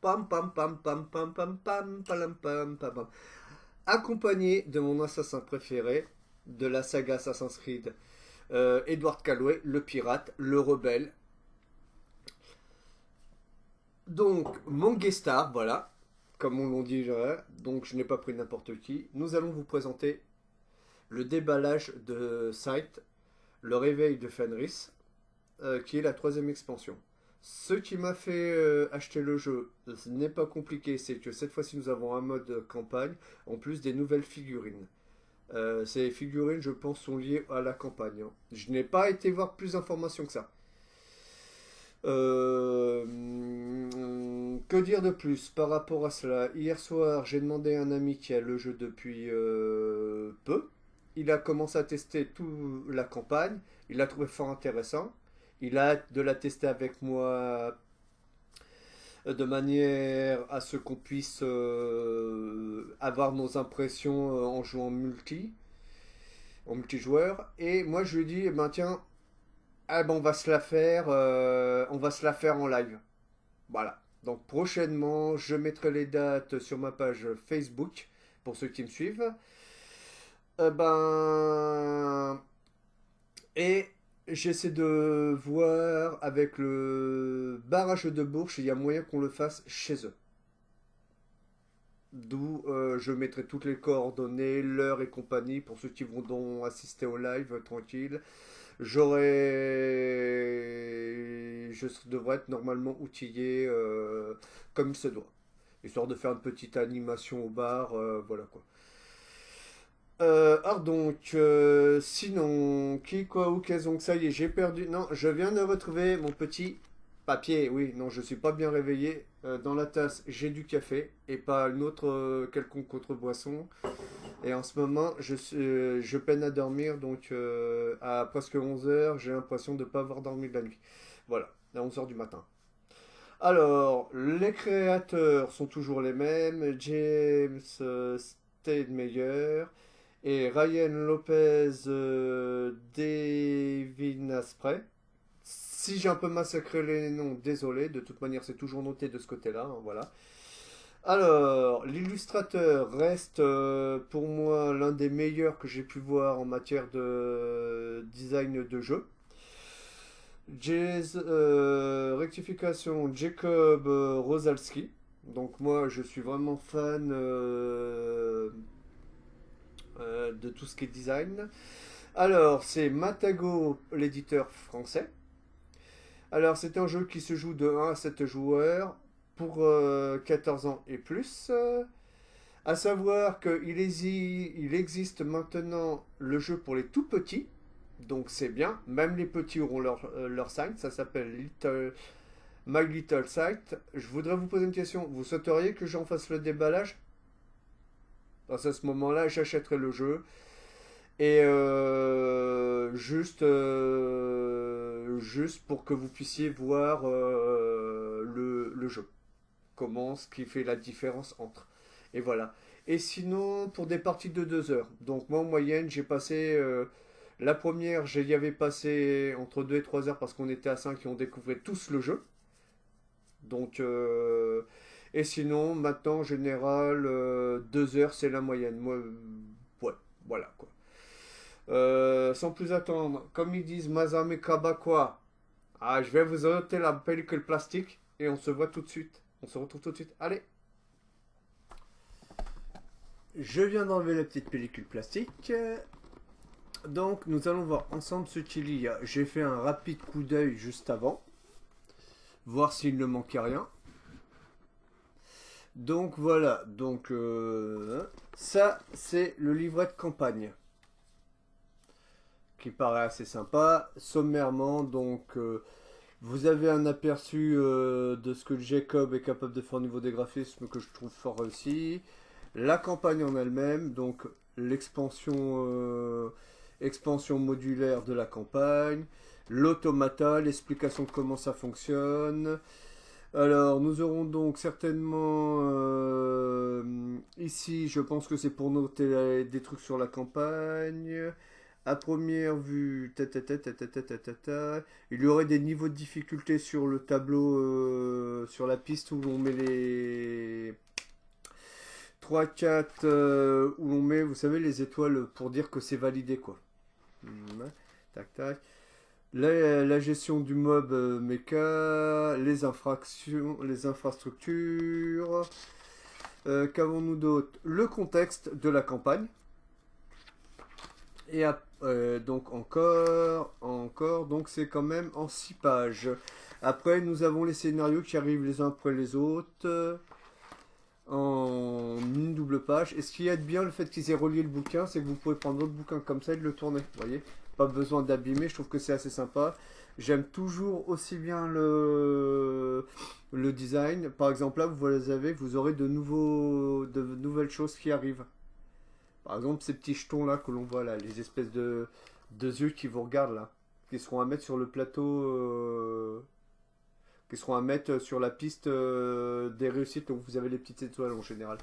pam pam pam pam pam pam pam pam pam pam pam. Accompagné de mon assassin préféré de la saga Assassin's Creed, Edward Calloway, le pirate, le rebelle. Donc, mon guest star, voilà, comme on l'on dit, donc je n'ai pas pris n'importe qui. Nous allons vous présenter le déballage de Scythe, le réveil de Fenris, qui est la troisième expansion. Ce qui m'a fait acheter le jeu, ce n'est pas compliqué, c'est que cette fois-ci nous avons un mode campagne, en plus des nouvelles figurines. Ces figurines, je pense, sont liées à la campagne, hein. Je n'ai pas été voir plus d'informations que ça. Que dire de plus par rapport à cela? Hier soir, j'ai demandé à un ami qui a le jeu depuis peu. Il a commencé à tester toute la campagne. Il l'a trouvé fort intéressant. Il a hâte de la tester avec moi de manière à ce qu'on puisse avoir nos impressions en jouant en multijoueur. Et moi, je lui ai dit, eh ben tiens, ah ben on va se la faire en live. Voilà. Donc prochainement, je mettrai les dates sur ma page Facebook pour ceux qui me suivent. Ben et j'essaie de voir avec le barrage de Bourges s'il y a moyen qu'on le fasse chez eux. D'où je mettrai toutes les coordonnées, l'heure et compagnie pour ceux qui vont donc assister au live tranquille. Je devrais être normalement outillé comme il se doit. Histoire de faire une petite animation au bar, voilà quoi. Sinon, qui, quoi, ou qu'est-ce donc ça y est, j'ai perdu. Non, je viens de retrouver mon petit papier. Oui, non, je suis pas bien réveillé. Dans la tasse, j'ai du café et pas une autre quelconque autre boisson. Et en ce moment, je peine à dormir, donc à presque 11 heures, j'ai l'impression de ne pas avoir dormi de la nuit. Voilà, à 11 heures du matin. Alors, les créateurs sont toujours les mêmes, James Stedmeyer et Ryan Lopez Devinaspray. Si j'ai un peu massacré les noms, désolé, de toute manière c'est toujours noté de ce côté-là, hein, voilà. Alors, l'illustrateur reste pour moi l'un des meilleurs que j'ai pu voir en matière de design de jeu. Rectification, Jacob Rosalski. Donc moi je suis vraiment fan de tout ce qui est design. Alors c'est Matago, l'éditeur français. Alors c'est un jeu qui se joue de 1 à 7 joueurs pour 14 ans et plus. À savoir il existe maintenant le jeu pour les tout petits. Donc c'est bien. Même les petits auront leur site. Ça s'appelle My Little Site. Je voudrais vous poser une question. Vous souhaiteriez que j'en fasse le déballage? À ce moment-là, j'achèterai le jeu. Et juste pour que vous puissiez voir le jeu. Comment, ce qui fait la différence entre. Et voilà. Et sinon, pour des parties de 2 heures. Donc moi, en moyenne, j'ai passé... la première, j'y avais passé entre 2 et 3 heures parce qu'on était à 5 et on découvrait tous le jeu. Donc... et sinon, maintenant, en général, 2 heures, c'est la moyenne. Moi, ouais, voilà quoi. Sans plus attendre, comme ils disent Mazame Kabakwa, ah, je vais vous ôter la pellicule plastique et on se voit tout de suite. On se retrouve tout de suite. Allez. Je viens d'enlever la petite pellicule plastique. Donc nous allons voir ensemble ce qu'il y a. J'ai fait un rapide coup d'œil juste avant. Voir s'il ne manquait rien. Donc voilà. Donc ça c'est le livret de campagne. Qui paraît assez sympa. Sommairement donc... vous avez un aperçu de ce que Jacob est capable de faire au niveau des graphismes que je trouve fort réussi. La campagne en elle-même, donc expansion modulaire de la campagne, l'automata, l'explication de comment ça fonctionne. Alors nous aurons donc certainement ici, je pense que c'est pour noter des trucs sur la campagne. à première vue, il y aurait des niveaux de difficulté sur le tableau, sur la piste où l'on met les 3, 4, où l'on met, vous savez, les étoiles pour dire que c'est validé, quoi. Tac, tac. La gestion du mob mecha, les infractions, les infrastructures. Qu'avons-nous d'autre? Le contexte de la campagne. Et donc encore, donc c'est quand même en 6 pages. Après, nous avons les scénarios qui arrivent les uns après les autres en une double page. Et ce qui aide bien le fait qu'ils aient relié le bouquin, c'est que vous pouvez prendre votre bouquin comme ça et de le tourner. Vous voyez, pas besoin d'abîmer, je trouve que c'est assez sympa. J'aime toujours aussi bien le design. Par exemple, là, vous aurez de nouvelles choses qui arrivent. Par exemple, ces petits jetons là que l'on voit là, les espèces de yeux qui vous regardent là, qui seront à mettre sur le plateau, qui seront à mettre sur la piste des réussites, donc vous avez les petites étoiles en général.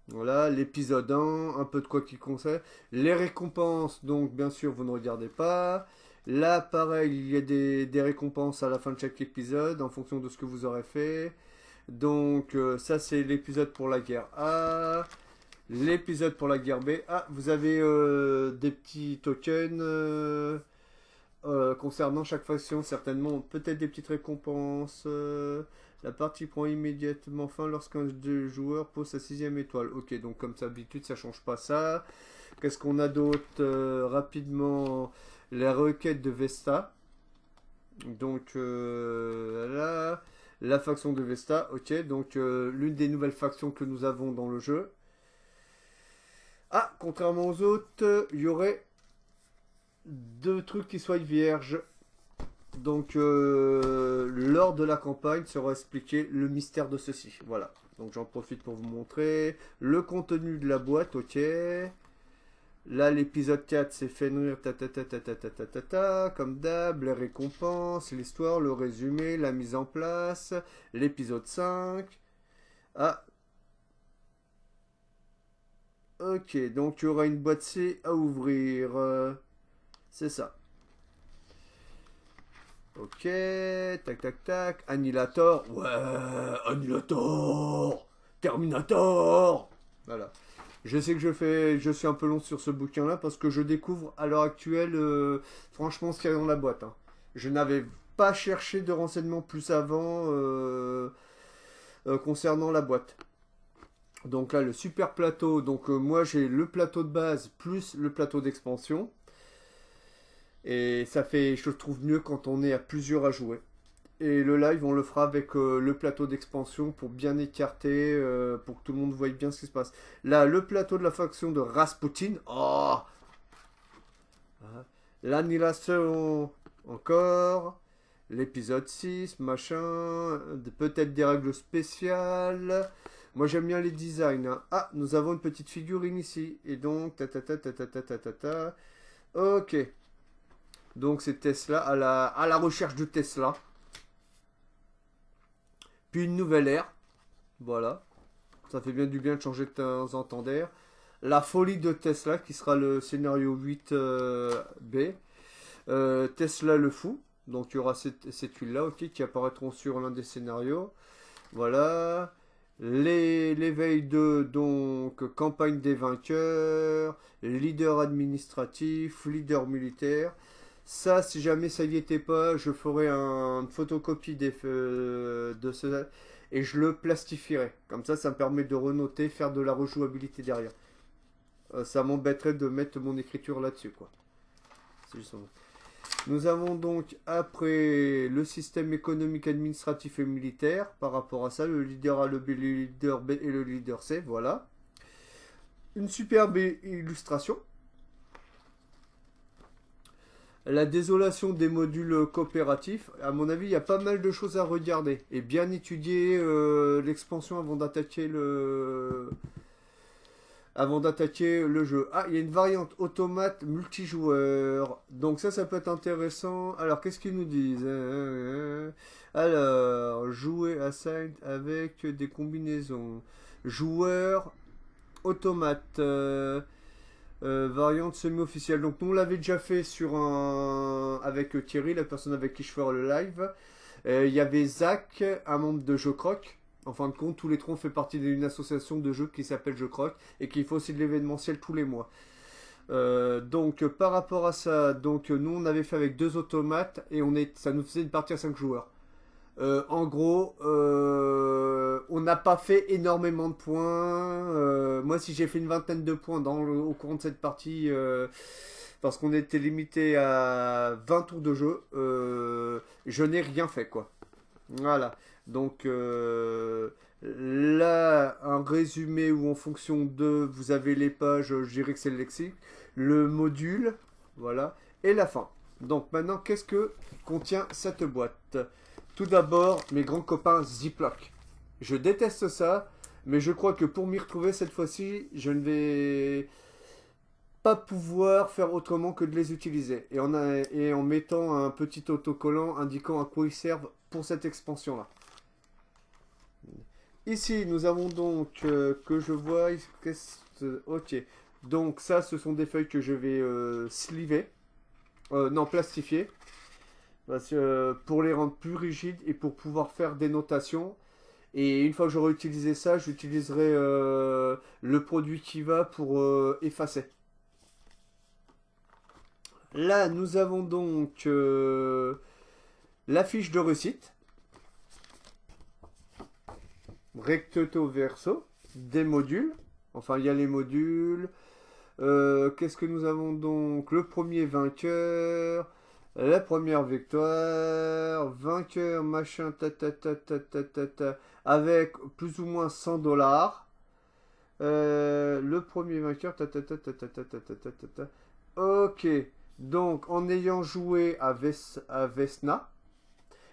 Voilà, l'épisode 1 peu de quoi qu'il concerne. Les récompenses, donc bien sûr, vous ne regardez pas. Là, pareil, il y a des récompenses à la fin de chaque épisode en fonction de ce que vous aurez fait. Donc, ça, c'est l'épisode pour la guerre A. L'épisode pour la guerre B. Ah, vous avez des petits tokens concernant chaque faction, certainement. Peut-être des petites récompenses. La partie prend immédiatement fin lorsqu'un des joueurs pose sa 6e étoile. Ok, donc comme d'habitude, ça change pas ça. Qu'est-ce qu'on a d'autre rapidement, les requêtes de Vesta. Donc là, la faction de Vesta. Ok, donc l'une des nouvelles factions que nous avons dans le jeu. Ah, contrairement aux autres, il y aurait 2 trucs qui soient vierges. Donc, lors de la campagne sera expliqué le mystère de ceci. Voilà. Donc, j'en profite pour vous montrer le contenu de la boîte. Ok. Là, l'épisode 4, c'est Fenrir, comme d'hab, les récompenses, l'histoire, le résumé, la mise en place. L'épisode 5. Ah. Ok, donc il y aura une boîte C à ouvrir. C'est ça. Ok, tac tac tac. Annihilator. Ouais, Annihilator. Terminator. Voilà. Je sais que je suis un peu long sur ce bouquin-là parce que je découvre à l'heure actuelle, franchement, ce qu'il y a dans la boîte. Hein. Je n'avais pas cherché de renseignements plus avant concernant la boîte. Donc là, le super plateau. Donc moi, j'ai le plateau de base plus le plateau d'expansion. Et ça fait, je trouve, mieux quand on est à plusieurs à jouer. Et le live, on le fera avec le plateau d'expansion pour bien écarter, pour que tout le monde voie bien ce qui se passe. Là, le plateau de la faction de Rasputin. Oh, l'annulation encore. L'épisode 6, machin. Peut-être des règles spéciales. Moi, j'aime bien les designs. Hein. Ah, nous avons une petite figurine ici. Et donc, Ok. Donc, c'est Tesla, à la recherche de Tesla. Puis une nouvelle ère. Voilà. Ça fait bien du bien de changer de temps en temps d'air. La folie de Tesla, qui sera le scénario 8B. Tesla le fou. Donc, il y aura cette tuile-là, ok, qui apparaîtront sur l'un des scénarios. Voilà. L'éveil de donc campagne des vainqueurs, leader administratif, leader militaire. Ça, si jamais ça y était pas, je ferai une photocopie de ce et je le plastifierai. Comme ça me permet de renoter, faire de la rejouabilité derrière. Ça m'embêterait de mettre mon écriture là-dessus, quoi. C'est juste... Nous avons donc après le système économique, administratif et militaire. Par rapport à ça, le leader A, le leader B et le leader C. Voilà. Une superbe illustration. La désolation des modules coopératifs. À mon avis, il y a pas mal de choses à regarder. Et bien étudier l'expansion avant d'attaquer le jeu. Ah, il y a une variante automate multijoueur. Donc ça peut être intéressant. Alors, qu'est-ce qu'ils nous disent? Alors, jouer à 5 avec des combinaisons. Joueur automate. Variante semi-officielle. Donc nous on l'avait déjà fait sur avec Thierry, la personne avec qui je ferai le live. Il y avait Zach, un membre de Jeux Croc. En fin de compte, tous les trois on fait partie d'une association de jeux qui s'appelle Jeux Croc et qui fait aussi de l'événementiel tous les mois. Donc par rapport à ça, donc nous on avait fait avec 2 automates et ça nous faisait une partie à 5 joueurs. En gros, on n'a pas fait énormément de points. Moi, si j'ai fait une vingtaine de points au courant de cette partie, parce qu'on était limité à 20 tours de jeu, je n'ai rien fait, quoi. Voilà. Donc là, un résumé où en fonction de, vous avez les pages, je dirais que c'est le lexique, le module, voilà, et la fin. Donc maintenant, qu'est-ce que contient cette boîte? Tout d'abord, mes grands copains Ziploc. Je déteste ça, mais je crois que pour m'y retrouver cette fois-ci, je ne vais pas pouvoir faire autrement que de les utiliser. Et en mettant un petit autocollant indiquant à quoi ils servent pour cette expansion-là. Ici, nous avons donc, que je vois, ok. Donc ça, ce sont des feuilles que je vais sliver, non, plastifier. Parce que, pour les rendre plus rigides et pour pouvoir faire des notations. Et une fois que j'aurai utilisé ça, j'utiliserai le produit qui va pour effacer. Là, nous avons donc la fiche de réussite. Recto verso. Des modules. Enfin, il y a les modules. Qu'est-ce que nous avons donc? Le premier vainqueur. La première victoire, vainqueur, machin, avec plus ou moins 100 $. Le premier vainqueur, Ok, donc en ayant joué à Vesna,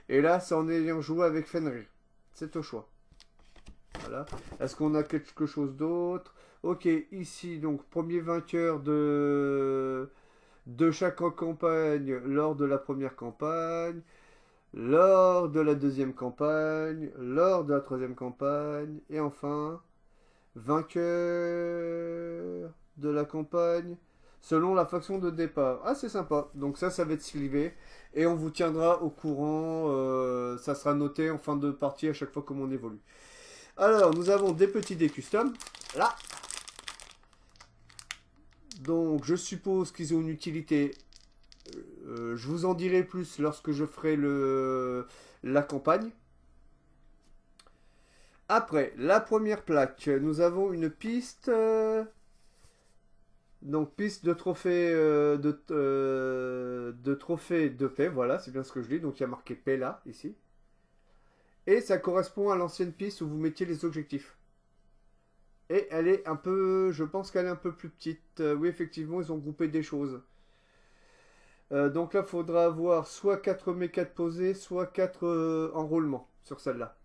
et là c'est en ayant joué avec Fenrir. C'est au choix. Voilà. Est-ce qu'on a quelque chose d'autre? Ok, ici, donc premier vainqueur de chaque campagne lors de la première campagne, lors de la deuxième campagne, lors de la troisième campagne, et enfin, vainqueur de la campagne selon la faction de départ. Ah, c'est sympa. Donc ça va être slivé. Et on vous tiendra au courant. Ça sera noté en fin de partie à chaque fois comme on évolue. Alors, nous avons des petits dés custom. Là. Donc, je suppose qu'ils ont une utilité. Je vous en dirai plus lorsque je ferai la campagne. Après, la première plaque, nous avons une piste. Donc, piste de trophée de trophée de paix. Voilà, c'est bien ce que je dis. Donc, il y a marqué paix là, ici. Et ça correspond à l'ancienne piste où vous mettiez les objectifs. Et elle est un peu, je pense qu'elle est un peu plus petite. Oui, effectivement, ils ont groupé des choses. Donc là, il faudra avoir soit 4 mechas de posés, soit 4 enrôlements sur celle-là.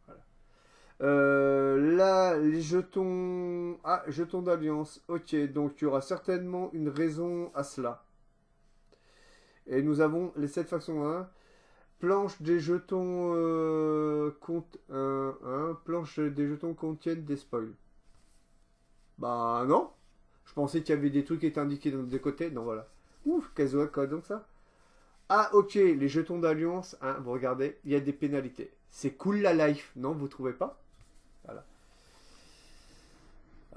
Voilà. Là, les jetons... Ah, jetons d'alliance. Ok, donc il y aura certainement une raison à cela. Et nous avons les 7 factions 1. Planche des jetons planche des jetons contiennent des spoils. Bah non. Je pensais qu'il y avait des trucs qui étaient indiqués des côtés. Non, voilà. Ouf, casual quoi donc ça. Ah ok, les jetons d'alliance, hein, vous regardez, il y a des pénalités. C'est cool la life, non, vous trouvez pas? Voilà.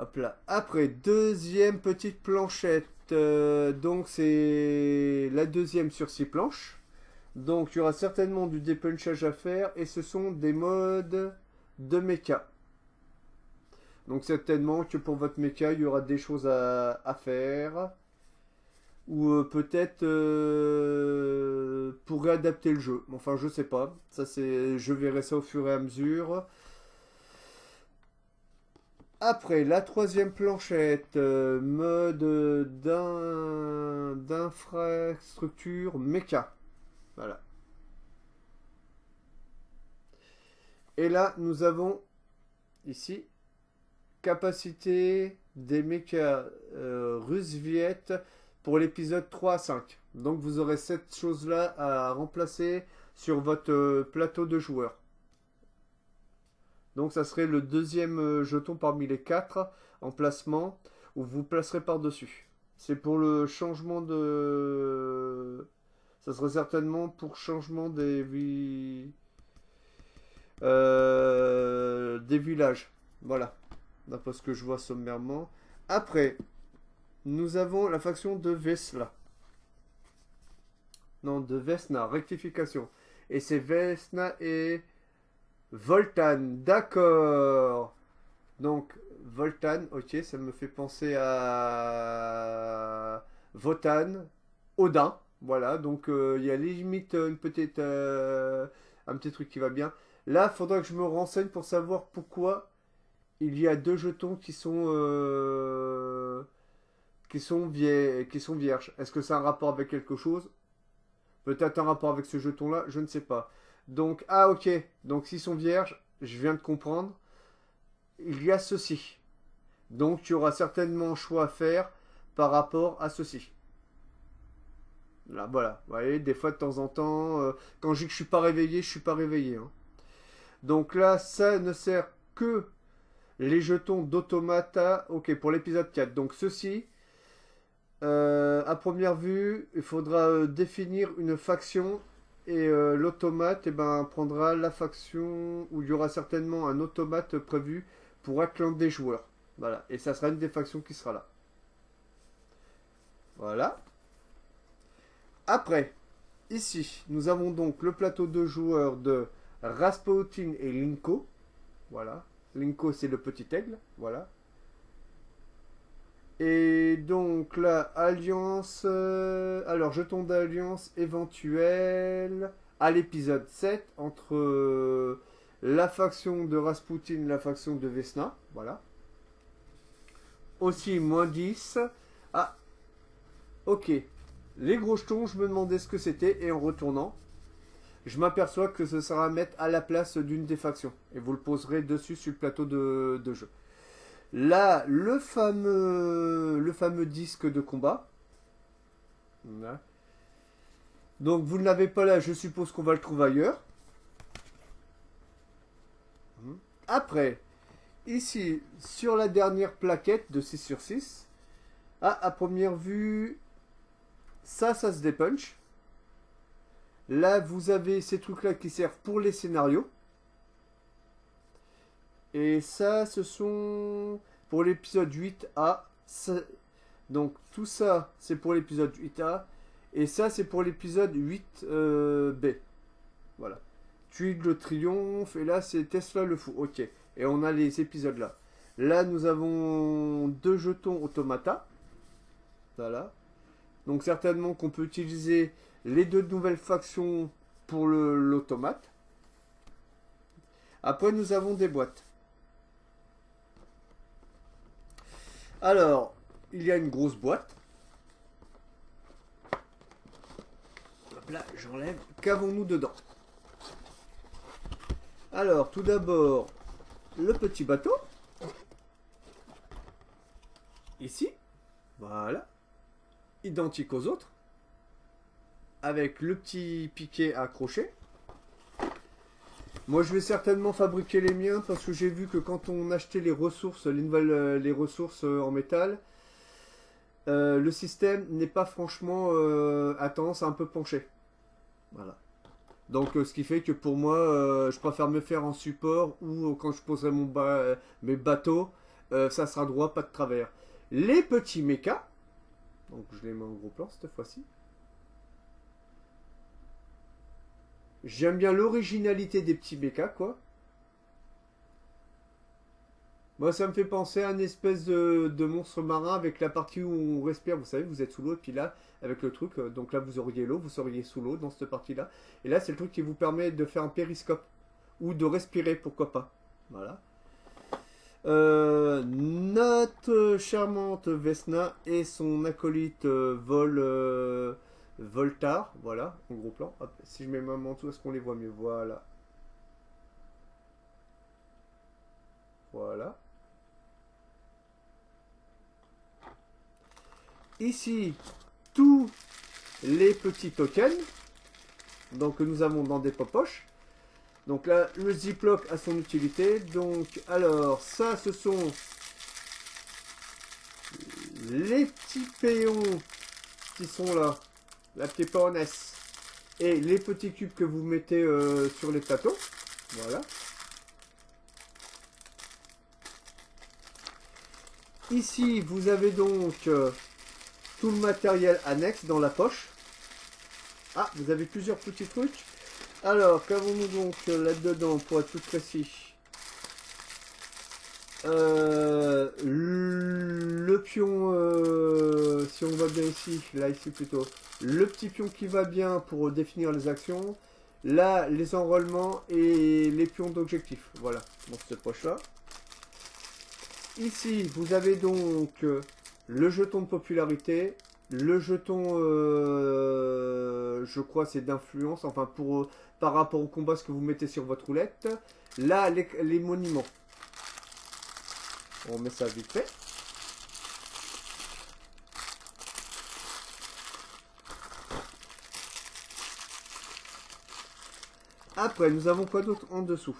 Hop là. Après, deuxième petite planchette. Donc c'est la deuxième sur 6 planches. Donc il y aura certainement du dépunchage à faire et ce sont des modes de mecha. Donc certainement que pour votre mecha il y aura des choses à faire. Ou peut-être pour réadapter le jeu. Enfin je sais pas. Ça je verrai ça au fur et à mesure. Après, la troisième planchette, mode d'infrastructure méca. Voilà. Et là, nous avons ici capacité des mechas russe-viet pour l'épisode 3 à 5. Donc vous aurez cette chose-là à remplacer sur votre plateau de joueurs. Donc ça serait le deuxième jeton parmi les 4 en placement. ou vous placerez par-dessus. C'est pour le changement de... Ça serait certainement pour changement des villages. Voilà. D'après ce que je vois sommairement. Après, nous avons la faction de Vesla. Non, de Vesna, rectification. Et c'est Vesna et Voltan, d'accord. Donc, Voltan, ok, ça me fait penser à Votan, Odin. Voilà, donc il y a limite une petite, un petit truc qui va bien. Là, il faudra que je me renseigne pour savoir pourquoi il y a deux jetons qui sont vierges. Est-ce que ça a un rapport avec quelque chose? Peut-être un rapport avec ce jeton-là, je ne sais pas. Donc, ah ok, donc s'ils sont vierges, je viens de comprendre, il y a ceci. Donc tu auras certainement un choix à faire par rapport à ceci. Là, voilà, vous voyez, des fois de temps en temps, quand je dis que je suis pas réveillé, je suis pas réveillé. Hein. Donc là, ça ne sert que les jetons d'automata, ok, pour l'épisode 4. Donc ceci, à première vue, il faudra définir une faction et l'automate prendra la faction où il y aura certainement un automate prévu pour un clan des joueurs. Voilà, et ça sera une des factions qui sera là. Voilà. Après, ici, nous avons donc le plateau de joueurs de Rasputin et Linko. Voilà. Linko, c'est le petit aigle. Voilà. Et donc la alliance... alors, jetons d'alliance éventuelle à l'épisode 7 entre la faction de Rasputin et la faction de Vesna. Voilà. Aussi, moins 10. Ah, ok. Les gros jetons, je me demandais ce que c'était. Et en retournant, je m'aperçois que ce sera à mettre à la place d'une des factions. Et vous le poserez dessus sur le plateau de jeu. Là, le fameux disque de combat. Là. Donc, vous ne l'avez pas là, je suppose qu'on va le trouver ailleurs. Après, ici, sur la dernière plaquette de 6 sur 6, à première vue, ça se dépunch. Là, vous avez ces trucs-là qui servent pour les scénarios. Et ça, ce sont pour l'épisode 8A. Donc, tout ça, c'est pour l'épisode 8A. Et ça, c'est pour l'épisode 8B. Voilà. Tuile le triomphe. Et là, c'est Tesla le fou. Ok. Et on a les épisodes là. Là, nous avons deux jetons automata. Voilà. Donc, certainement qu'on peut utiliser les deux nouvelles factions pour l'automate. Après, nous avons des boîtes. Alors, il y a une grosse boîte. Hop là, j'enlève. Qu'avons-nous dedans? Alors, tout d'abord, le petit bateau. Ici. Voilà. Identique aux autres. Avec le petit piquet accroché. Moi, je vais certainement fabriquer les miens parce que j'ai vu que quand on achetait les ressources, les ressources en métal, le système n'est pas franchement a tendance à un peu pencher. Voilà. Donc, ce qui fait que pour moi, je préfère me faire en support ou quand je poserai mes bateaux, ça sera droit, pas de travers. Les petits mechas, donc je les mets en gros plan cette fois-ci. J'aime bien l'originalité des petits mechas, quoi. Moi, ça me fait penser à une espèce de monstre marin avec la partie où on respire. Vous savez, vous êtes sous l'eau, et puis là, avec le truc, donc là, vous auriez l'eau, vous seriez sous l'eau dans cette partie-là. Et là, c'est le truc qui vous permet de faire un périscope. Ou de respirer, pourquoi pas. Voilà. Notre charmante Vesna et son acolyte Voltar, voilà, en gros plan. Hop, si je mets ma manteau, est-ce qu'on les voit mieux? Voilà. Voilà. Ici, tous les petits tokens donc, que nous avons dans des popoches. Donc là, le Ziploc a son utilité. Donc, alors, ça, ce sont les petits péons qui sont là, la petite péonesse, et les petits cubes que vous mettez sur les plateaux. Voilà. Ici, vous avez donc tout le matériel annexe dans la poche. Ah, vous avez plusieurs petits trucs. Alors, qu'avons-nous donc là-dedans, pour être tout précis? Le pion, si on va bien ici, là ici plutôt, le petit pion qui va bien pour définir les actions. Là, les enrôlements et les pions d'objectif. Voilà, dans cette poche-là. Ici, vous avez donc le jeton de popularité, le jeton, je crois, c'est d'influence, enfin, par rapport au combat, ce que vous mettez sur votre roulette. Là, les monuments. On met ça vite fait. Après, nous avons quoi d'autre en dessous?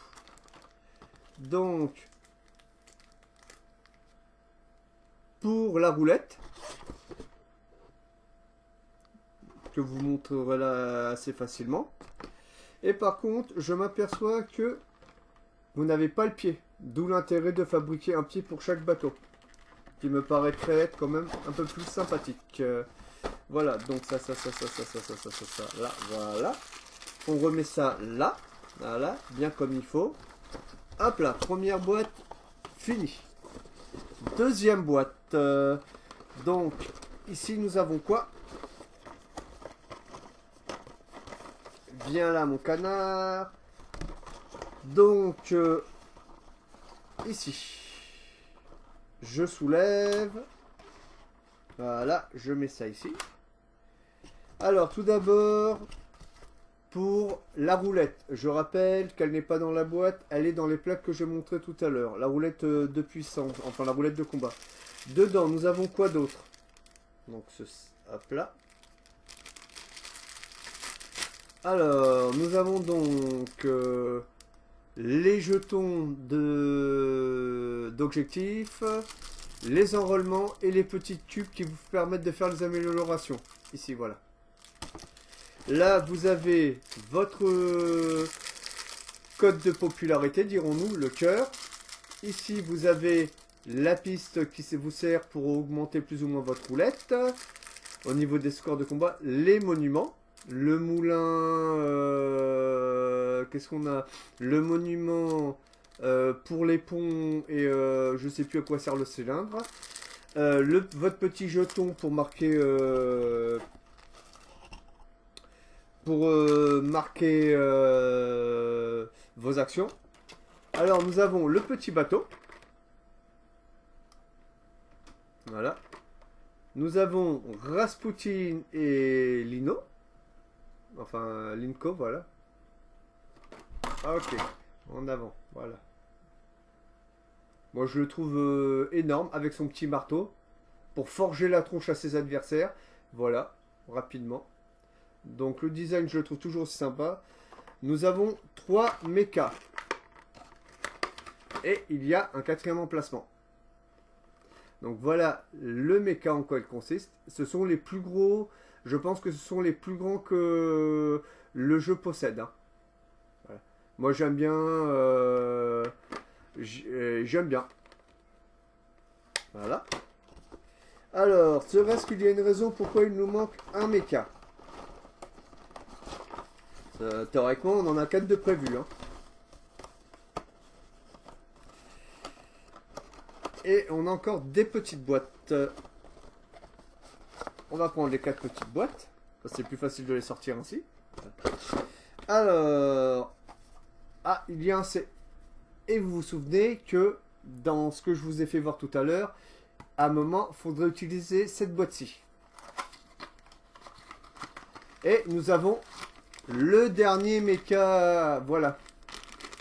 Donc, pour la roulette, que vous montrerez là assez facilement. Et par contre, je m'aperçois que vous n'avez pas le pied. D'où l'intérêt de fabriquer un pied pour chaque bateau. Qui me paraîtrait être quand même un peu plus sympathique. Voilà, donc ça, là, voilà. On remet ça là. Voilà, bien comme il faut. Hop là, première boîte, fini. Deuxième boîte. Donc, ici nous avons quoi? Viens là mon canard. Donc, ici, je soulève. Voilà, je mets ça ici. Alors, tout d'abord, pour la roulette, je rappelle qu'elle n'est pas dans la boîte, elle est dans les plaques que j'ai montré tout à l'heure. La roulette de puissance, enfin la roulette de combat. Dedans, nous avons quoi d'autre? Donc, hop là. Alors, nous avons donc les jetons d'objectifs, les enrôlements et les petits tubes qui vous permettent de faire les améliorations. Ici, voilà. Là, vous avez votre code de popularité, dirons-nous, le cœur. Ici, vous avez la piste qui vous sert pour augmenter plus ou moins votre roulette. Au niveau des scores de combat, les monuments. Le moulin, qu'est-ce qu'on a? Le monument pour les ponts et je sais plus à quoi sert le cylindre. Votre petit jeton pour marquer vos actions. Alors nous avons le petit bateau. Voilà. Nous avons Rasputin et Lino. Enfin, Linko, voilà. Ok, en avant, voilà. Moi, je le trouve énorme avec son petit marteau pour forger la tronche à ses adversaires. Voilà, rapidement. Donc, le design, je le trouve toujours aussi sympa. Nous avons 3 mechas. Et il y a un 4e emplacement. Donc, voilà le mecha en quoi il consiste. Ce sont les plus gros... Je pense que ce sont les plus grands que le jeu possède. Hein. Voilà. Moi, j'aime bien. J'aime bien. Voilà. Alors, serait-ce qu'il y a une raison pourquoi il nous manque un mecha? Théoriquement, on en a 4 de prévus. Hein. Et on a encore des petites boîtes. On va prendre les 4 petites boîtes. C'est plus facile de les sortir ainsi. Alors. Ah, il y a un C. Et vous vous souvenez que dans ce que je vous ai fait voir tout à l'heure, à un moment, il faudrait utiliser cette boîte-ci. Et nous avons le dernier mecha. Voilà.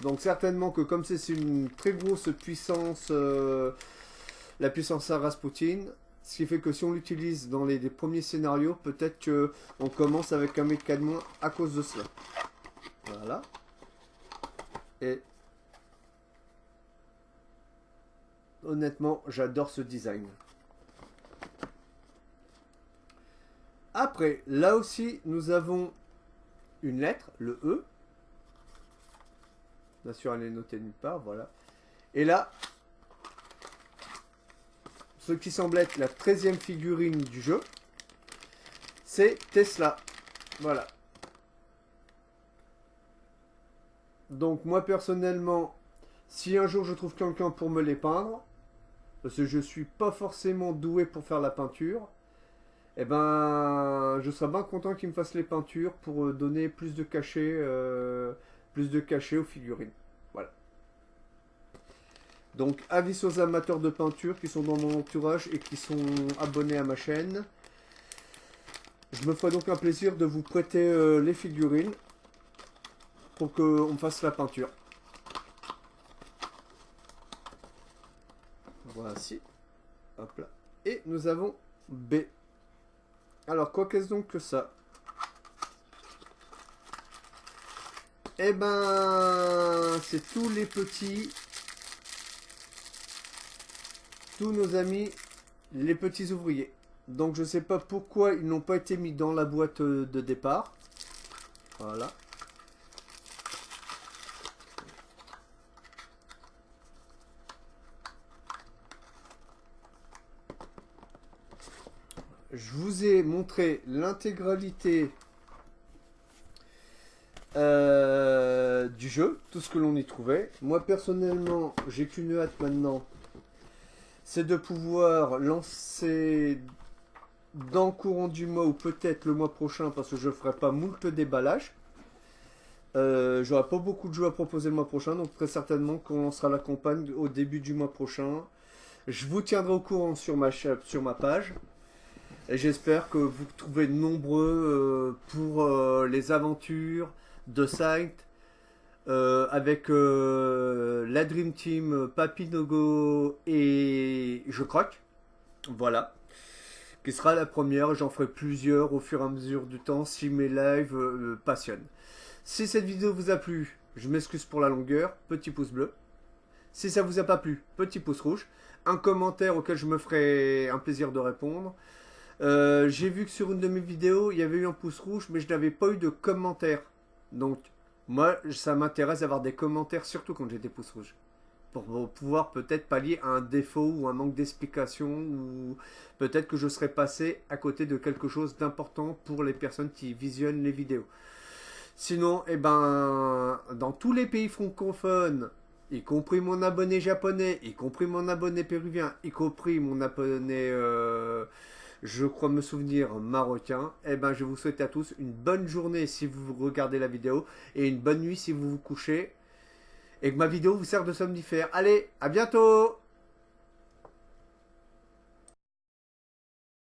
Donc certainement que comme c'est une très grosse puissance, la puissance à Rasputin, ce qui fait que si on l'utilise dans les premiers scénarios, peut-être qu'on commence avec un mecha de moins à cause de cela. Voilà. Et honnêtement, j'adore ce design. Après, là aussi, nous avons une lettre, le E. Bien sûr, elle est notée nulle part, voilà. Et là, ce qui semble être la 13e figurine du jeu, c'est Tesla. Voilà. Donc moi personnellement, si un jour je trouve quelqu'un pour me les peindre, parce que je suis pas forcément doué pour faire la peinture, eh ben je serais bien content qu'il me fasse les peintures pour donner plus de cachet aux figurines. Voilà. Donc avis aux amateurs de peinture qui sont dans mon entourage et qui sont abonnés à ma chaîne. Je me ferai donc un plaisir de vous prêter les figurines pour qu'on fasse la peinture. Voici. Hop là. Et nous avons B. Alors, quoi qu'est-ce donc que ça? Eh ben, c'est tous les petits, tous nos amis, les petits ouvriers. Donc, je sais pas pourquoi ils n'ont pas été mis dans la boîte de départ. Voilà. Je vous ai montré l'intégralité du jeu, tout ce que l'on y trouvait. Moi personnellement, j'ai qu'une hâte maintenant, c'est de pouvoir lancer dans le courant du mois ou peut-être le mois prochain, parce que je ferai pas moult déballage. J'aurai pas beaucoup de jeux à proposer le mois prochain, donc très certainement qu'on lancera la campagne au début du mois prochain. Je vous tiendrai au courant sur ma page. Et j'espère que vous trouvez nombreux pour les aventures de Saint avec la Dream Team, Papinogo et Je Croque. Voilà. Qui sera la première. J'en ferai plusieurs au fur et à mesure du temps si mes lives passionnent. Si cette vidéo vous a plu, je m'excuse pour la longueur. Petit pouce bleu. Si ça vous a pas plu, petit pouce rouge. Un commentaire auquel je me ferai un plaisir de répondre. J'ai vu que sur une de mes vidéos, il y avait eu un pouce rouge, mais je n'avais pas eu de commentaires. Donc, moi, ça m'intéresse d'avoir des commentaires, surtout quand j'ai des pouces rouges. Pour pouvoir peut-être pallier à un défaut ou un manque d'explication, ou peut-être que je serais passé à côté de quelque chose d'important pour les personnes qui visionnent les vidéos. Sinon, eh ben, dans tous les pays francophones, y compris mon abonné japonais, y compris mon abonné péruvien, y compris mon abonné... je crois me souvenir marocain. Eh ben, je vous souhaite à tous une bonne journée si vous regardez la vidéo et une bonne nuit si vous vous couchez et que ma vidéo vous sert de somnifère. Allez, à bientôt!